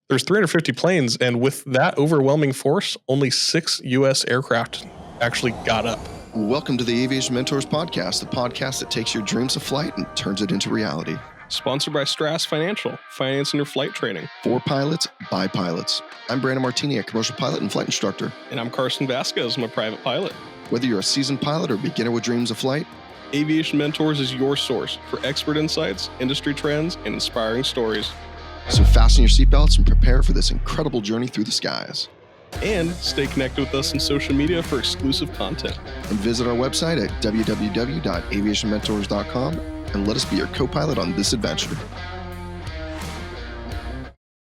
There's 350 planes, and with that overwhelming force, only 6 U.S. aircraft actually got up. Welcome to the Aviation Mentors Podcast, the podcast that takes your dreams of flight and turns it into reality. Sponsored by Strass Financial, financing your flight training. For pilots, by pilots. I'm Brandon Martini, a commercial pilot and flight instructor. And I'm Carson Vasquez, I'm a private pilot. Whether you're a seasoned pilot or beginner with dreams of flight, Aviation Mentors is your source for expert insights, industry trends, and inspiring stories. So fasten your seatbelts and prepare for this incredible journey through the skies. And stay connected with us on social media for exclusive content. And visit our website at www.aviationmentors.com and let us be your co-pilot on this adventure.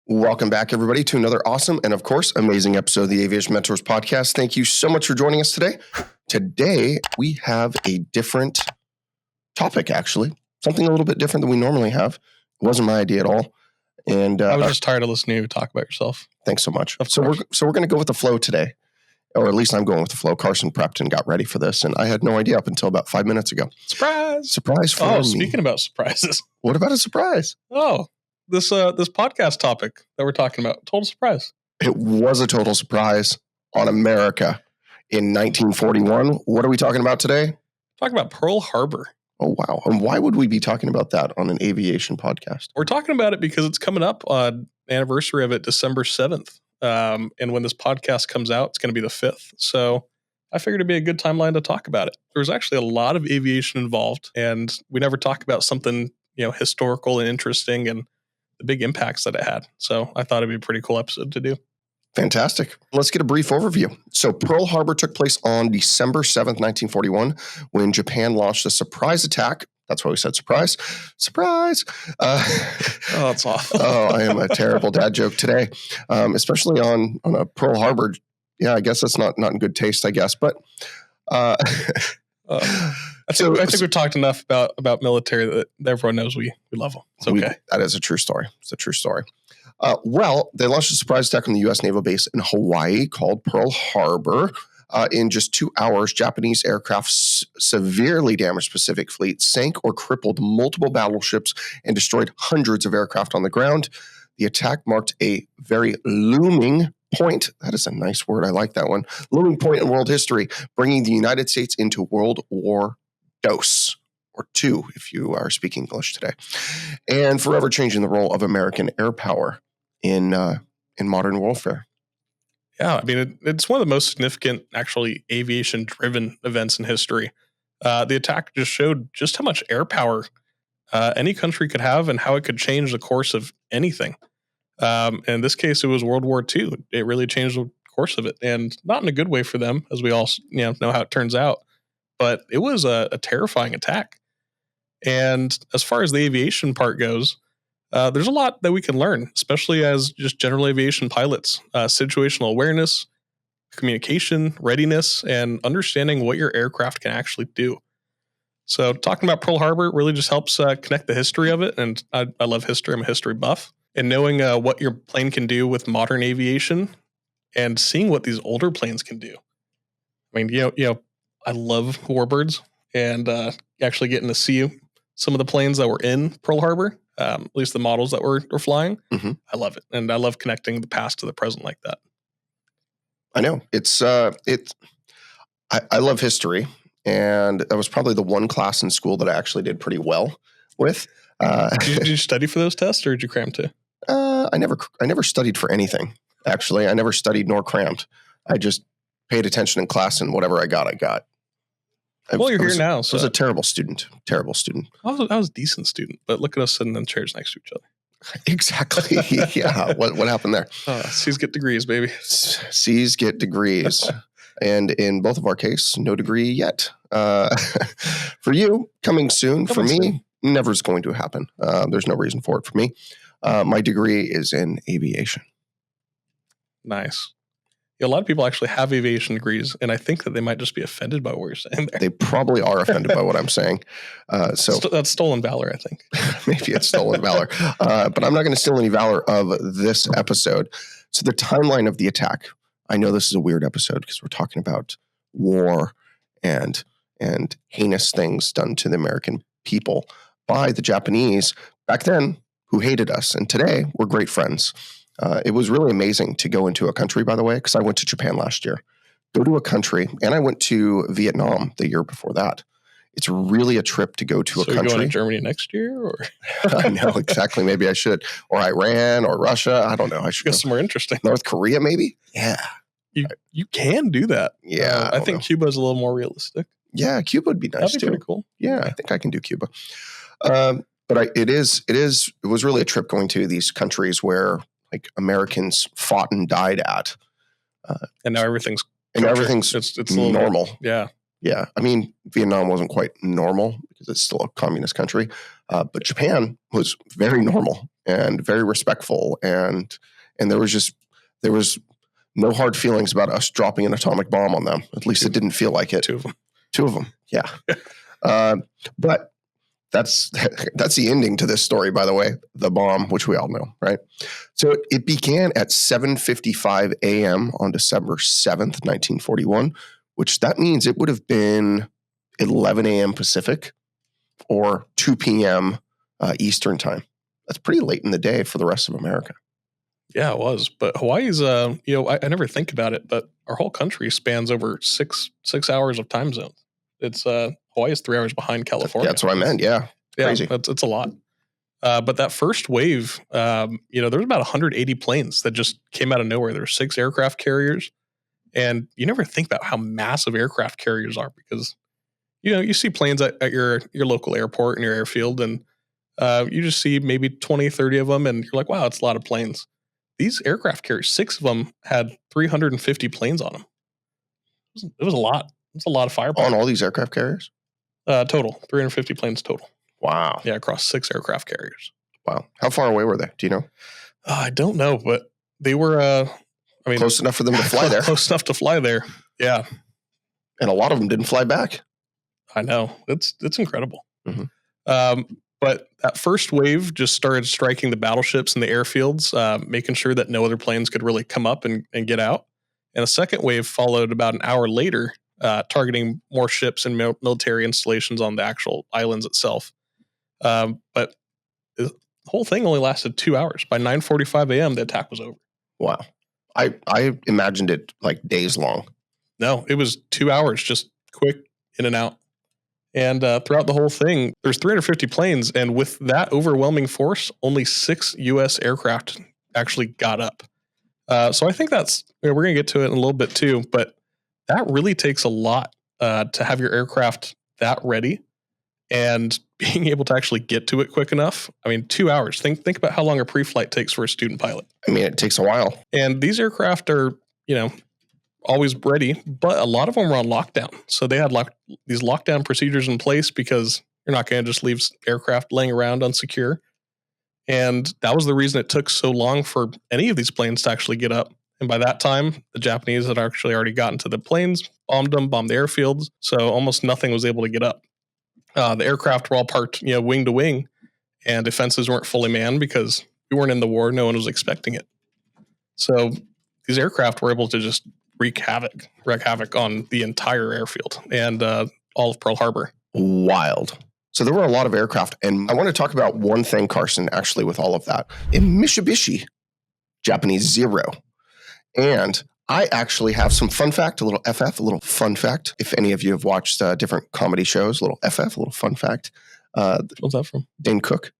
Welcome back, everybody, to another awesome and, of course, amazing episode of the Aviation Mentors Podcast. Thank you so much for joining us today. Today, we have a different topic, actually. Something a little bit different than we normally have. It wasn't my idea at all. And I was just tired of listening to you talk about yourself. Thanks so much. So we're going to go with the flow today, or at least I'm going with the flow. Carson prepped and got ready for this, and I had no idea up until about 5 minutes ago. Surprise! Surprise for me. Oh, speaking about surprises. What about a surprise? Oh, this podcast topic that we're talking about, total surprise. It was a total surprise on America in 1941. What are we talking about today? Talking about Pearl Harbor. Oh, wow. And why would we be talking about that on an aviation podcast? We're talking about it because it's coming up on anniversary of it, December 7th. And when this podcast comes out, it's going to be the 5th. So I figured it'd be a good timeline to talk about it. There was actually a lot of aviation involved, and we never talk about something, historical and interesting and the big impacts that it had. So I thought it'd be a pretty cool episode to do. Fantastic. Let's get a brief overview. So Pearl Harbor took place on December 7th, 1941, when Japan launched a surprise attack. That's why we said surprise. Surprise. That's awful. I am a terrible dad joke today, especially on a Pearl Harbor. Yeah, I guess that's not in good taste, I guess. But I think we've talked enough about military that everyone knows we love them. It's okay. That is a true story. It's a true story. They launched a surprise attack on the U.S. naval base in Hawaii called Pearl Harbor. In just 2 hours, Japanese aircraft severely damaged Pacific Fleet, sank or crippled multiple battleships, and destroyed hundreds of aircraft on the ground. The attack marked a very looming point. That is a nice word. I like that one. Looming point in world history, bringing the United States into World War II, or II, if you are speaking English today, and forever changing the role of American air power in modern warfare. Yeah, I mean, it's one of the most significant, actually, aviation-driven events in history. The attack just showed just how much air power any country could have and how it could change the course of anything. In this case, it was World War II. It really changed the course of it, and not in a good way for them, as we all know how it turns out. But it was a terrifying attack. And as far as the aviation part goes, there's a lot that we can learn, especially as just general aviation pilots. Situational awareness, communication, readiness, and understanding what your aircraft can actually do. So talking about Pearl Harbor really just helps connect the history of it. And I love history. I'm a history buff. And knowing what your plane can do with modern aviation and seeing what these older planes can do. I mean, I love Warbirds, and actually getting to see some of the planes that were in Pearl Harbor. At least the models that were flying. Mm-hmm. I love it. And I love connecting the past to the present like that. I know. I love history. And that was probably the one class in school that I actually did pretty well with. Did you study for those tests, or did you cram too? I never studied for anything, actually. I never studied nor crammed. I just paid attention in class, and whatever I got. Well, you're here now. So I was a terrible student. I was a decent student, but look at us sitting in chairs next to each other. Exactly. Yeah. What happened there? C's get degrees, baby. C's get degrees. And in both of our case, no degree yet. For you, coming soon. For me, never is going to happen. There's no reason for it for me. My degree is in aviation. Nice. A lot of people actually have aviation degrees, and I think that they might just be offended by what you're saying there. They probably are offended by what I'm saying. So that's stolen valor, I think. Maybe it's stolen valor. But I'm not going to steal any valor of this episode. So the timeline of the attack. I know this is a weird episode because we're talking about war and heinous things done to the American people by the Japanese back then, who hated us. And today, we're great friends. It was really amazing to go into a country, by the way, because I went to Japan last year. Go to a country, and I went to Vietnam the year before that. It's really a trip to go to a country. So you're going to Germany next year? Or? I know, exactly. Maybe I should. Or Iran or Russia. I don't know. I should go somewhere interesting. North Korea, maybe? Yeah. You can do that. Yeah. I think Cuba is a little more realistic. Yeah, Cuba would be nice That'd be pretty cool. Yeah, I think I can do Cuba. But it was really a trip going to these countries where like Americans fought and died at. And now everything's it's normal. Yeah. Yeah. I mean, Vietnam wasn't quite normal because it's still a communist country. But Japan was very normal and very respectful. And there was no hard feelings about us dropping an atomic bomb on them. At least it didn't feel like it. Two of them. Yeah. But that's the ending to this story, by the way, the bomb, which we all know, right? So it began at 7:55 a.m. on December 7th, 1941, which that means it would have been 11 a.m. Pacific or 2 p.m. Eastern time. That's pretty late in the day for the rest of America. Yeah, it was. But Hawaii's, I never think about it, but our whole country spans over six hours of time zone. It's Hawaii is 3 hours behind California. That's what I meant. Yeah. Crazy. It's a lot. But that first wave, there was about 180 planes that just came out of nowhere. There were 6 aircraft carriers. And you never think about how massive aircraft carriers are because, you see planes at your local airport and your airfield, and you just see maybe 20, 30 of them, and you're like, wow, it's a lot of planes. These aircraft carriers, 6 of them had 350 planes on them. It was a lot. It's a lot of firepower. On all these aircraft carriers? Total. 350 planes total. Wow. Yeah, across 6 aircraft carriers. Wow. How far away were they? Do you know? I don't know, but they were, close enough for them to fly there. Close enough to fly there. Yeah. And a lot of them didn't fly back. I know. It's incredible. Mm-hmm. But that first wave just started striking the battleships and the airfields, making sure that no other planes could really come up and get out. And a second wave followed about an hour later, targeting more ships and military installations on the actual islands itself. But the whole thing only lasted 2 hours. By 9:45 a.m., the attack was over. Wow. I imagined it like days long. No, it was 2 hours, just quick in and out. And throughout the whole thing, there's 350 planes. And with that overwhelming force, only 6 U.S. aircraft actually got up. So I think that's, we're going to get to it in a little bit too, but that really takes a lot to have your aircraft that ready and being able to actually get to it quick enough. 2 hours. Think about how long a pre-flight takes for a student pilot. It takes a while. And these aircraft are, always ready, but a lot of them were on lockdown. So they had these lockdown procedures in place because you're not going to just leave aircraft laying around unsecure. And that was the reason it took so long for any of these planes to actually get up. And by that time, the Japanese had actually already gotten to the planes, bombed them, bombed the airfields. So almost nothing was able to get up. The aircraft were all parked, wing to wing, and defenses weren't fully manned because we weren't in the war. No one was expecting it. So these aircraft were able to just wreak havoc on the entire airfield and all of Pearl Harbor. Wild. So there were a lot of aircraft. And I want to talk about one thing, Carson, actually, with all of that. In Mitsubishi, Japanese Zero. And I actually have some fun fact, a little FF, a little fun fact. If any of you have watched different comedy shows, a little FF, a little fun fact. What's that from? Dane Cook.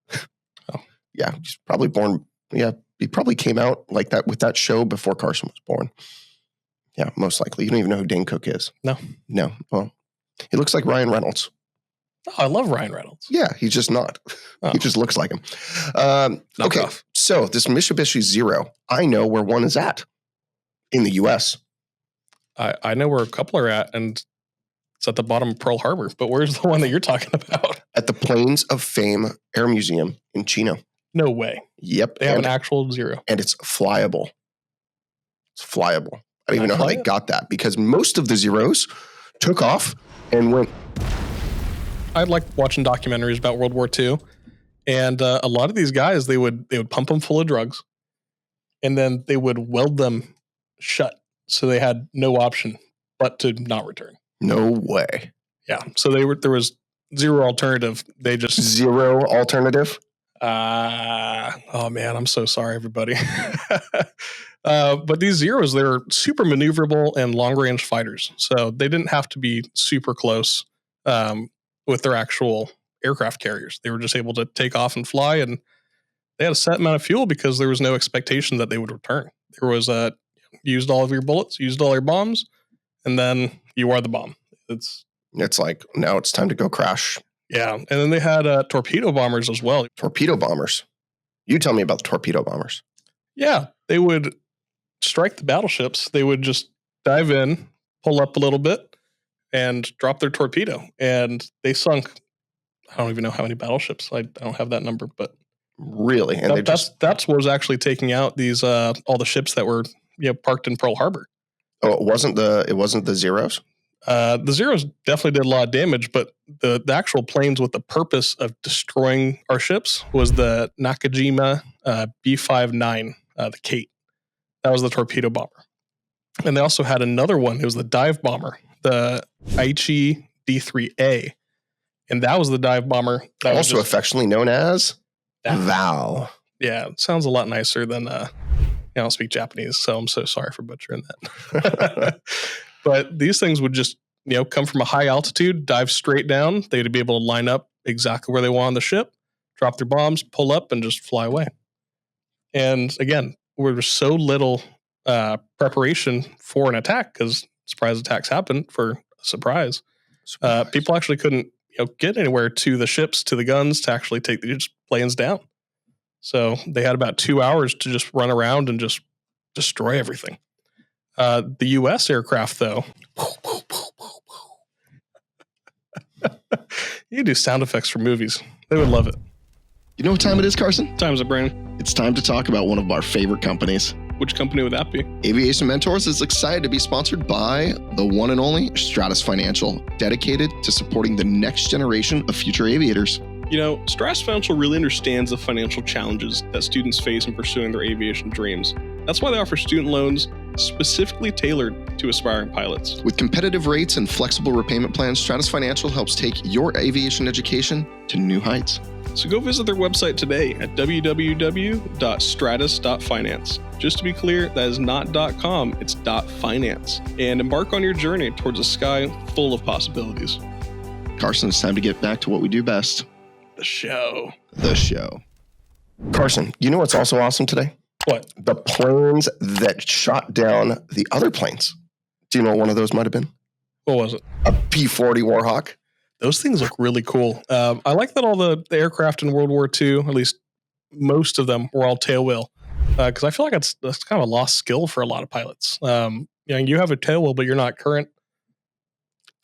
Oh. Yeah, he's probably born. Yeah, he probably came out like that with that show before Carson was born. Yeah, most likely. You don't even know who Dane Cook is. No. Well, he looks like Ryan Reynolds. Oh, I love Ryan Reynolds. Yeah, he's just not. Oh. He just looks like him. Okay, so this Mitsubishi Zero, I know where one is at in the U.S. I know where a couple are at, and it's at the bottom of Pearl Harbor. But where's the one that you're talking about? At the Planes of Fame Air Museum in Chino. No way. Yep. They have an actual Zero. And it's flyable. It's flyable. I don't even know how they got that because most of the Zeros took off and went. I like watching documentaries about World War II, and a lot of these guys they would pump them full of drugs, and then they would weld them shut, so they had no option but to not return. No way. Yeah, so there was zero alternative. They just zero alternative. Oh man, I'm so sorry, everybody. But these Zeros, they're super maneuverable and long-range fighters, so they didn't have to be super close with their actual aircraft carriers. They were just able to take off and fly, and they had a set amount of fuel because there was no expectation that they would return. There was used all of your bullets, used all your bombs, and then you are the bomb. It's like, now it's time to go crash. Yeah, and then they had torpedo bombers as well. Torpedo bombers. You tell me about the torpedo bombers. Yeah, they would strike the battleships. They would just dive in, pull up a little bit, and drop their torpedo. And they sunk, I don't even know how many battleships. I don't have that number, but really, and that's what was actually taking out these all the ships that were parked in Pearl Harbor. Oh, it wasn't the Zeros. The Zeros definitely did a lot of damage, but the actual planes with the purpose of destroying our ships was the Nakajima B-59, the Kate. That was the torpedo bomber. And they also had another one. It was the dive bomber, the Aichi D-3A. And that was the dive bomber. That also was affectionately known as Val. Yeah, it sounds a lot nicer than, I don't speak Japanese, so I'm so sorry for butchering that. But these things would just, come from a high altitude, dive straight down. They'd be able to line up exactly where they want on the ship, drop their bombs, pull up, and just fly away. And again, there was so little preparation for an attack because surprise attacks happen for a surprise. People actually couldn't, get anywhere to the ships, to the guns, to actually take these planes down. So they had about 2 hours to just run around and just destroy everything. The U.S. aircraft, though, you can do sound effects for movies. They would love it. You know what time it is, Carson? Time is it, Brandon? It's time to talk about one of our favorite companies. Which company would that be? Aviation Mentors is excited to be sponsored by the one and only Stratus Financial, dedicated to supporting the next generation of future aviators. Stratus Financial really understands the financial challenges that students face in pursuing their aviation dreams. That's why they offer student loans specifically tailored to aspiring pilots. With competitive rates and flexible repayment plans, Stratus Financial helps take your aviation education to new heights. So go visit their website today at www.stratus.finance. Just to be clear, that is not .com, it's .finance. And embark on your journey towards a sky full of possibilities. Carson, it's time to get back to what we do best. The show. Carson, you know what's also awesome today? What? The planes that shot down the other planes. Do you know what one of those might have been? What was it? A P-40 Warhawk. Those things look really cool. I like that all the aircraft in World War II, at least most of them, were all tailwheel. Because I feel like that's kind of a lost skill for a lot of pilots. You have a tailwheel, but you're not current.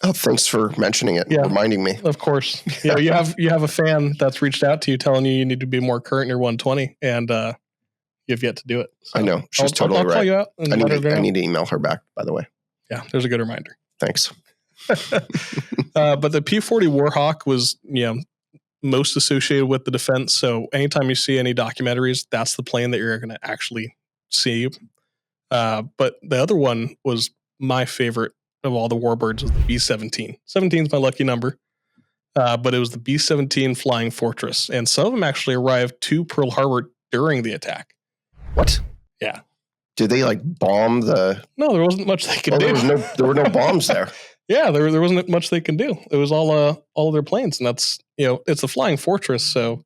Oh, thanks for mentioning it. Yeah, reminding me. Of course. You have a fan that's reached out to you telling you need to be more current in your 120, and you've yet to do it. So I know. She's totally right. I'll call you out. I need to email her back, by the way. Yeah, there's a good reminder. Thanks. But the P-40 Warhawk was, most associated with the defense. So anytime you see any documentaries, that's the plane that you're going to actually see. But the other one was my favorite of all the Warbirds, was the B-17. 17 is my lucky number. But it was the B-17 Flying Fortress. And some of them actually arrived to Pearl Harbor during the attack. What? Yeah. Did they bomb the... No, there wasn't much they could do. There were no bombs there. Yeah, there wasn't much they can do. It was all of their planes, and that's, it's a flying fortress, so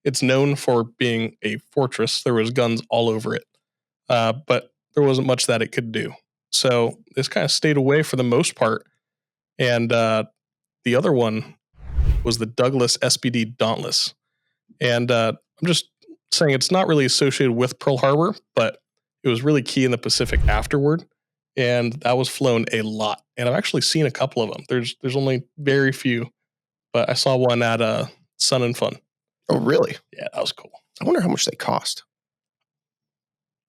it's known for being a fortress. There was guns all over it, but there wasn't much that it could do. So this kind of stayed away for the most part. And the other one was the Douglas SBD Dauntless, and I'm just saying it's not really associated with Pearl Harbor, but it was really key in the Pacific afterward. And that was flown a lot. And I've actually seen a couple of them. There's only very few, but I saw one at Sun and Fun. Oh, really? Yeah, that was cool. I wonder how much they cost.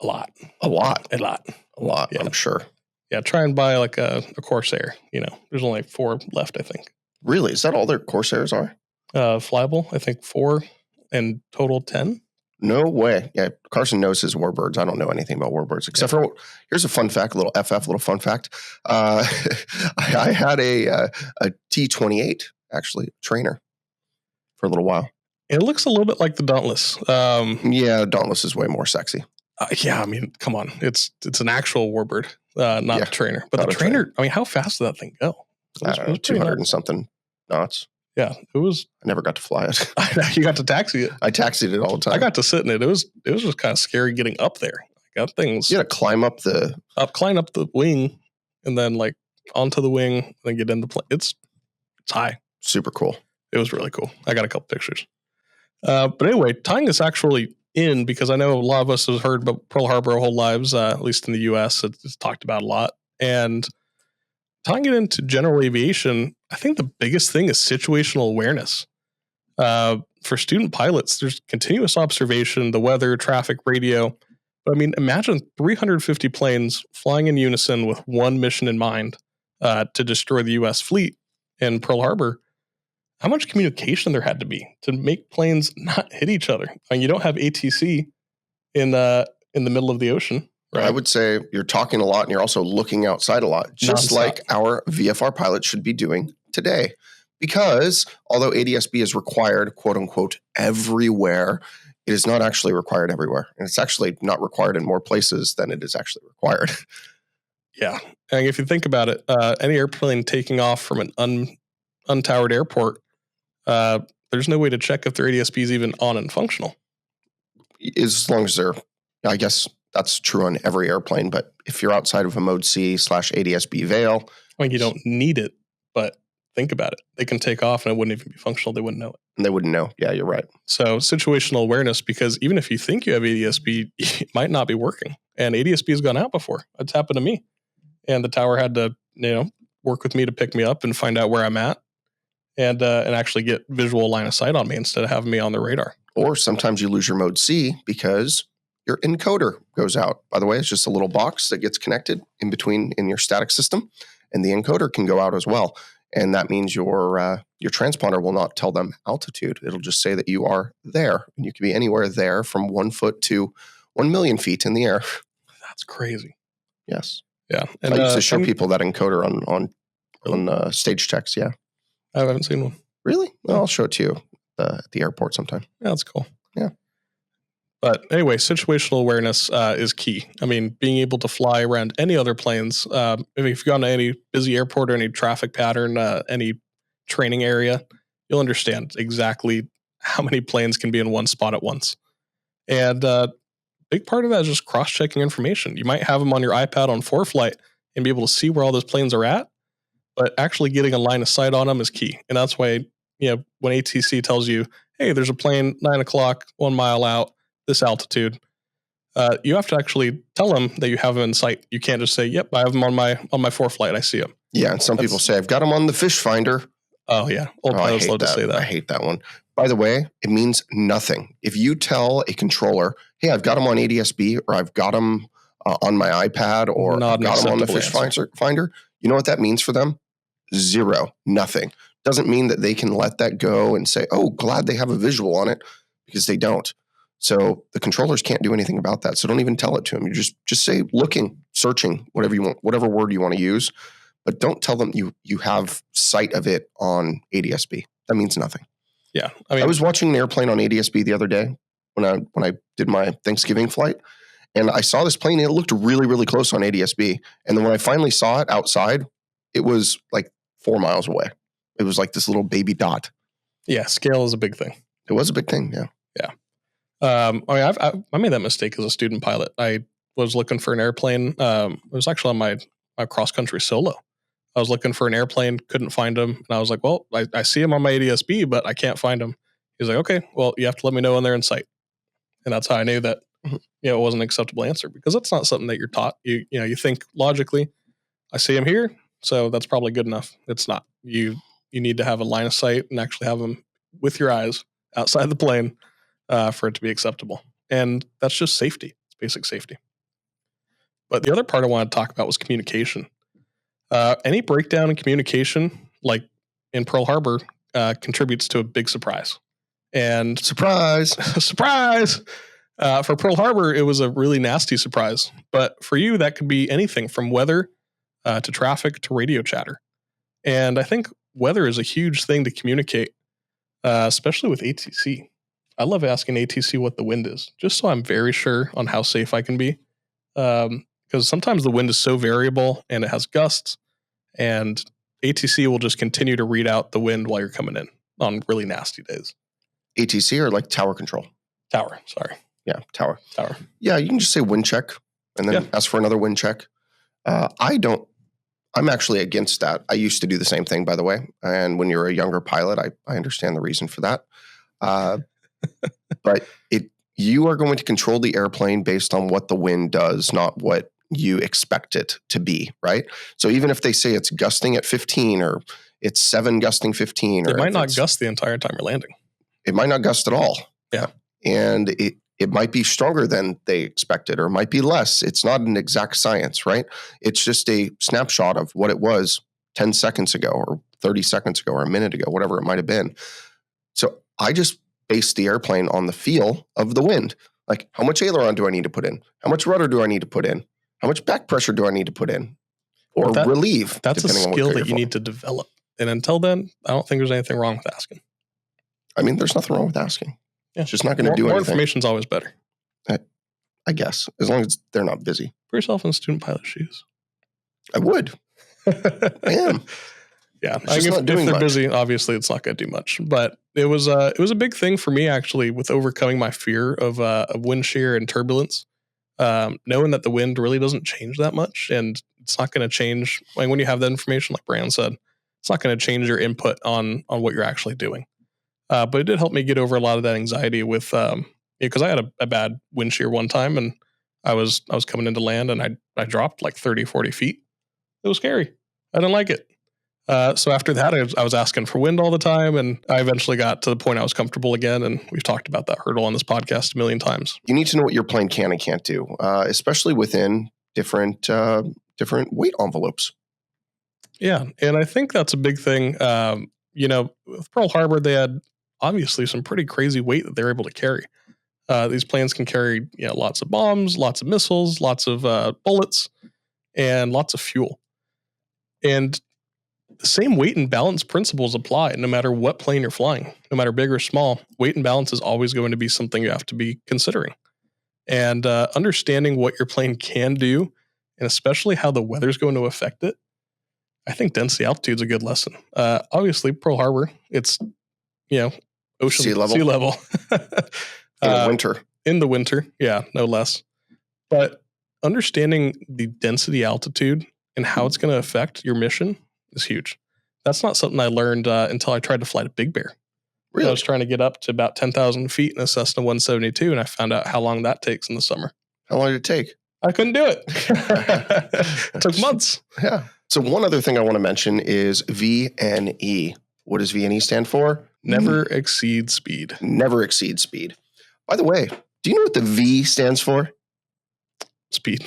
A lot. Yeah. I'm sure. Yeah, try and buy like a Corsair. There's only 4 left, I think. Really? Is that all their Corsairs are? Flyable, I think 4 and total 10. No way. Yeah, Carson knows his Warbirds. I don't know anything about Warbirds except for, here's a fun fact, a little fun fact. I had a T-28, actually, trainer for a little while. It looks a little bit like the Dauntless. Yeah, Dauntless is way more sexy. Yeah, I mean, come on. It's an actual Warbird, not a trainer. But not the a trainer. trainer, I mean, how fast did that thing go? I don't know, 200 and something knots. Yeah, it was. I never got to fly it. You got to taxi it. I taxied it all the time. I got to sit in it. It was just kind of scary getting up there. Got things. You got to climb up the wing, and then like onto the wing, and then get in the plane. It's high. Super cool. It was really cool. I got a couple pictures. But anyway, tying this actually in, because I know a lot of us have heard about Pearl Harbor our whole lives, at least in the U.S. It's talked about a lot. And tying it into general aviation, I think the biggest thing is situational awareness. For student pilots, there's continuous observation, the weather, traffic, radio. But I mean, imagine 350 planes flying in unison with one mission in mind, to destroy the U.S. fleet in Pearl Harbor. How much communication there had to be to make planes not hit each other? I mean, you don't have ATC in the middle of the ocean. Right? I would say you're talking a lot and you're also looking outside a lot, just like our VFR pilots should be doing today. Because although ADS-B is required, quote unquote, everywhere, it is not actually required everywhere. And it's actually not required in more places than it is actually required. Yeah. And if you think about it, any airplane taking off from an untowered airport, there's no way to check if their ADS-B is even on and functional. As long as they're, I guess that's true on every airplane, but if you're outside of a Mode C/ADS-B veil. I mean, you don't need it, but think about it. They can take off and it wouldn't even be functional. They wouldn't know it. And they wouldn't know. Yeah, you're right. So situational awareness, because even if you think you have ADS-B, it might not be working. And ADS-B has gone out before. It's happened to me. And the tower had to, work with me to pick me up and find out where I'm at. And actually get visual line of sight on me instead of having me on the radar. Or sometimes you lose your Mode C because your encoder goes out. By the way, it's just a little box that gets connected in between in your static system, and the encoder can go out as well. And that means your transponder will not tell them altitude. It'll just say that you are there. And you can be anywhere there from 1 foot to 1 million feet in the air. That's crazy. Yes. Yeah. And I used to show people that encoder on stage checks. Yeah. I haven't seen one. Really? Well, I'll show it to you at the airport sometime. Yeah, that's cool. Yeah. But anyway, situational awareness is key. I mean, being able to fly around any other planes, if you've gone to any busy airport or any traffic pattern, any training area, you'll understand exactly how many planes can be in one spot at once. And big part of that is just cross-checking information. You might have them on your iPad on ForeFlight and be able to see where all those planes are at, but actually getting a line of sight on them is key. And that's why, when ATC tells you, hey, there's a plane 9 o'clock, 1 mile out, this altitude, you have to actually tell them that you have them in sight. You can't just say, yep, I have them on my ForeFlight. I see them. Yeah. And some people say, I've got them on the fish finder. Oh, yeah. Old pilots love to say that. I hate that one. By the way, it means nothing. If you tell a controller, hey, I've got them on ADS-B, or I've got them on my iPad, or I've got them on the fish finder, you know what that means for them? Zero. Nothing. Doesn't mean that they can let that go and say, oh, glad they have a visual on it, because they don't. So the controllers can't do anything about that. So don't even tell it to them. You just say looking, searching, whatever you want, whatever word you want to use, but don't tell them you have sight of it on ADS-B. That means nothing. Yeah. I was watching an airplane on ADS-B the other day when I did my Thanksgiving flight, and I saw this plane. It looked really, really close on ADS-B. And then when I finally saw it outside, it was like 4 miles away. It was like this little baby dot. Yeah. Scale is a big thing. It was a big thing. Yeah. Yeah. I made that mistake as a student pilot. I was looking for an airplane. It was actually on my cross-country solo. I was looking for an airplane, couldn't find him. And I was like, well, I see him on my ADS-B, but I can't find him. He's like, okay, well, you have to let me know when they're in sight. And that's how I knew that, it wasn't an acceptable answer, because that's not something that you're taught. You think logically, I see him here, so that's probably good enough. It's not. You need to have a line of sight and actually have them with your eyes outside the plane for it to be acceptable. And that's just safety. It's basic safety. But the other part I wanted to talk about was communication. Any breakdown in communication, like in Pearl Harbor, contributes to a big surprise. And surprise. For Pearl Harbor, it was a really nasty surprise. But for you, that could be anything from weather to traffic to radio chatter. And I think weather is a huge thing to communicate, especially with ATC. I love asking ATC what the wind is, just so I'm very sure on how safe I can be. Because sometimes the wind is so variable and it has gusts, and ATC will just continue to read out the wind while you're coming in on really nasty days. ATC or like tower control? Tower, sorry. Yeah, tower. Tower. Yeah, you can just say wind check and then ask for another wind check. I'm actually against that. I used to do the same thing, by the way. And when you're a younger pilot, I understand the reason for that. But you are going to control the airplane based on what the wind does, not what you expect it to be, right? So even if they say it's gusting at 15 or it's 7 gusting 15. It might not gust the entire time you're landing. It might not gust at all. Yeah. And it might be stronger than they expected or might be less. It's not an exact science, right? It's just a snapshot of what it was 10 seconds ago or 30 seconds ago or a minute ago, whatever it might have been. So I just base the airplane on the feel of the wind. Like, how much aileron do I need to put in? How much rudder do I need to put in? How much back pressure do I need to put in? Or relieve? That's a skill that you need to develop. And until then, I don't think there's anything wrong with asking. I mean, there's nothing wrong with asking. Yeah. It's just not going to do anything. More information's always better. I guess, as long as they're not busy. Put yourself in student pilot shoes. I would. I am. Yeah, if they're busy, obviously it's not going to do much. But it was a big thing for me actually with overcoming my fear of wind shear and turbulence. Knowing that the wind really doesn't change that much, and it's not going to change. Like when you have that information, like Brandon said, it's not going to change your input on what you're actually doing. But it did help me get over a lot of that anxiety with because I had a bad wind shear one time, and I was coming into land, and I dropped like 30, 40 feet. It was scary. I didn't like it. So after that, I was asking for wind all the time, and I eventually got to the point I was comfortable again. And we've talked about that hurdle on this podcast a million times. You need to know what your plane can and can't do, especially within different weight envelopes. Yeah, and I think that's a big thing. With Pearl Harbor, they had obviously some pretty crazy weight that they're able to carry. These planes can carry lots of bombs, lots of missiles, lots of bullets, and lots of fuel. And the same weight and balance principles apply no matter what plane you're flying, no matter big or small. Weight and balance is always going to be something you have to be considering. And understanding what your plane can do, and especially how the weather's going to affect it, I think density altitude is a good lesson. Obviously, Pearl Harbor, it's, ocean sea level. In the winter, yeah, no less. But understanding the density altitude and how it's going to affect your mission is huge. That's not something I learned until I tried to fly to Big Bear. Really? I was trying to get up to about 10,000 feet in a Cessna 172, and I found out how long that takes in the summer. How long did it take? I couldn't do it. It took months. Yeah. So one other thing I want to mention is VNE. What does VNE stand for? Never exceed speed. Never exceed speed. By the way, do you know what the V stands for? Speed.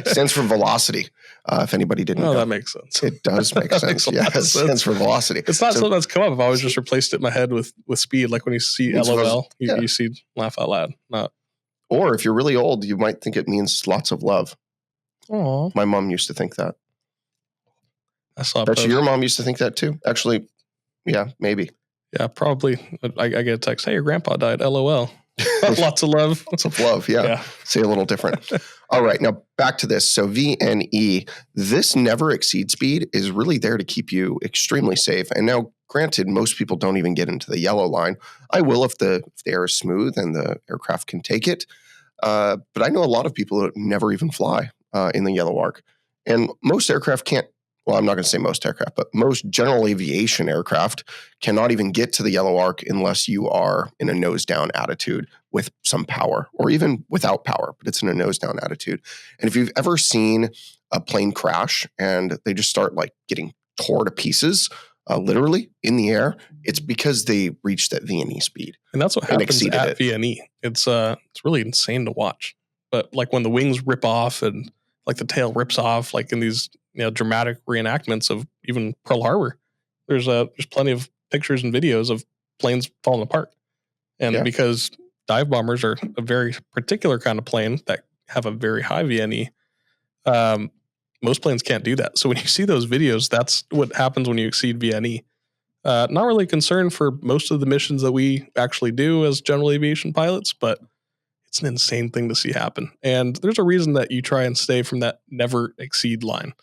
Stands for velocity. If anybody didn't know. That makes sense. It does make sense. Yeah, it stands for velocity. It's not something that's come up. I've always just replaced it in my head with speed. Like when you see LOL, you see laugh out loud. Not. Or if you're really old, you might think it means lots of love. Aww. My mom used to think that. I saw. Bet you your mom used to think that too. Actually, yeah, maybe. Yeah, probably. I get a text. Hey, your grandpa died. LOL. Lots of love. Lots of love. Yeah. Say a little different. All right. Now back to this. So VNE, this never exceed speed is really there to keep you extremely safe. And now, granted, most people don't even get into the yellow line. I will if the air is smooth and the aircraft can take it. But I know a lot of people that never even fly in the yellow arc. And most aircraft can't. Well, I'm not going to say most aircraft, but most general aviation aircraft cannot even get to the yellow arc unless you are in a nose down attitude with some power, or even without power, but it's in a nose down attitude. And if you've ever seen a plane crash and they just start like getting tore to pieces, literally in the air, it's because they reached that VNE speed. And that's what happens at VNE. It's really insane to watch. But like when the wings rip off and like the tail rips off, like in these dramatic reenactments of even Pearl Harbor, there's plenty of pictures and videos of planes falling apart. And because dive bombers are a very particular kind of plane that have a very high VNE, most planes can't do that. So when you see those videos, that's what happens when you exceed VNE. Not really a concern for most of the missions that we actually do as general aviation pilots, but it's an insane thing to see happen. And there's a reason that you try and stay from that never exceed line,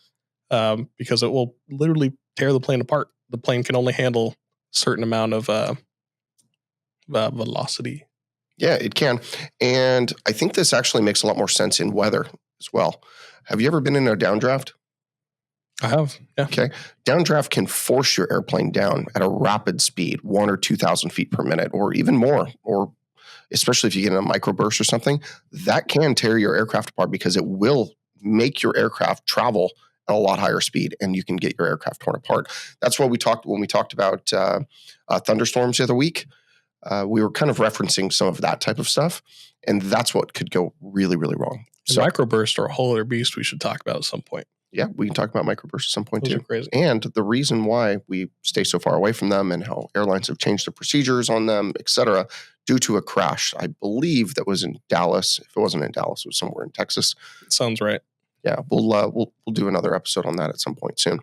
because it will literally tear the plane apart. The plane can only handle a certain amount of velocity. Yeah, it can. And I think this actually makes a lot more sense in weather as well. Have you ever been in a downdraft? I have, yeah. Okay. Downdraft can force your airplane down at a rapid speed, 1,000 or 2,000 feet per minute, or even more, or especially if you get in a microburst or something, that can tear your aircraft apart because it will make your aircraft travel at a lot higher speed, and you can get your aircraft torn apart. That's what we talked when we talked about thunderstorms the other week. We were kind of referencing some of that type of stuff, and that's what could go really, really wrong. So microbursts are a whole other beast we should talk about at some point. Yeah, we can talk about microbursts at some point Those too. are crazy. And the reason why we stay so far away from them and how airlines have changed their procedures on them, et cetera, due to a crash. I believe that was in Dallas. If it wasn't in Dallas, it was somewhere in Texas. Sounds right. Yeah, we'll do another episode on that at some point soon.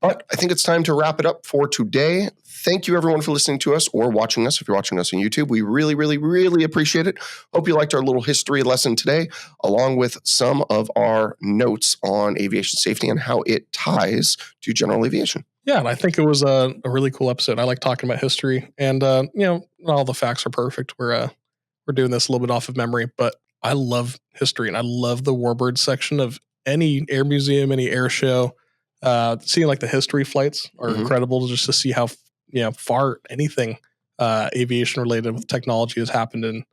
But I think it's time to wrap it up for today. Thank you, everyone, for listening to us or watching us. If you're watching us on YouTube, we really, really, really appreciate it. Hope you liked our little history lesson today, along with some of our notes on aviation safety and how it ties to general aviation. Yeah, and I think it was a really cool episode. I like talking about history, and not all the facts are perfect. We're doing this a little bit off of memory, but I love history, and I love the Warbirds section of any air museum, any air show. Seeing like the history flights are incredible just to see how far anything aviation related with technology has happened in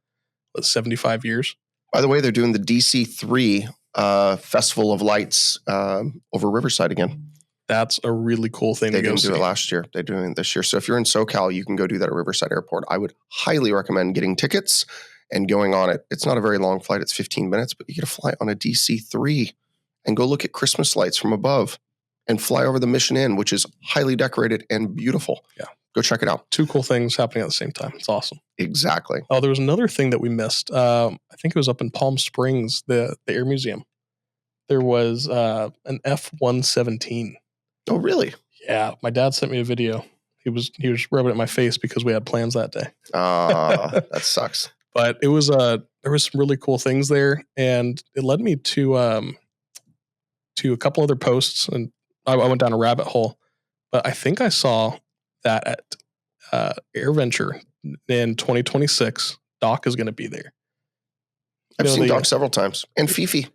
75 years. By the way, they're doing the DC-3 Festival of Lights over Riverside again. That's a really cool thing They to go didn't see. do it last year. They're doing it this year. So if you're in SoCal, you can go do that at Riverside Airport. I would highly recommend getting tickets and going on it. It's not a very long flight. It's 15 minutes, but you get a flight on a DC-3 and go look at Christmas lights from above and fly over the Mission Inn, which is highly decorated and beautiful. Yeah. Go check it out. Two cool things happening at the same time. It's awesome. Exactly. Oh, there was another thing that we missed. I think it was up in Palm Springs, the Air Museum. There was an F-117. Oh, really? Yeah, my dad sent me a video. He was rubbing it in my face because we had plans that day. That sucks. But it was there was some really cool things there, and it led me to a couple other posts, and I went down a rabbit hole. But I think I saw that at AirVenture in 2026, Doc is going to be there. I've seen Doc several times, and Fifi.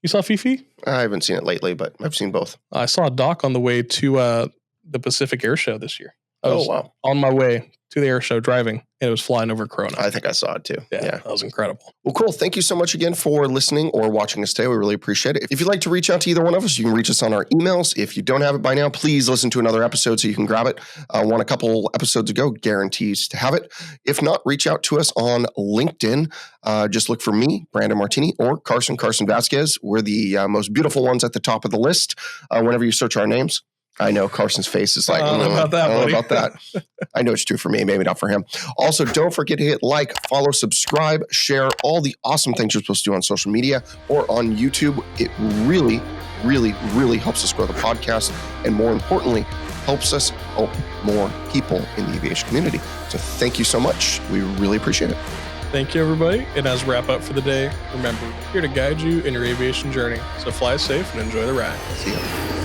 You saw Fifi? I haven't seen it lately, but I've seen both. I saw Doc on the way to the Pacific Air Show this year. I was wow. on my way to the air show driving, and it was flying over Corona. I think I saw it too. Yeah, that was incredible. Well, cool. Thank you so much again for listening or watching us today. We really appreciate it. If you'd like to reach out to either one of us, you can reach us on our emails. If you don't have it by now, please listen to another episode so you can grab it. One a couple episodes ago, guarantees to have it. If not, reach out to us on LinkedIn. Just look for me, Brandon Martini, or Carson Vasquez. We're the most beautiful ones at the top of the list whenever you search our names. I know Carson's face is like, I don't know about that. I know it's true for me, maybe not for him. Also, don't forget to hit like, follow, subscribe, share all the awesome things you're supposed to do on social media or on YouTube. It really, really, really helps us grow the podcast, and more importantly, helps us help more people in the aviation community. So thank you so much. We really appreciate it. Thank you, everybody. And as we wrap up for the day, remember, we're here to guide you in your aviation journey. So fly safe and enjoy the ride. See you.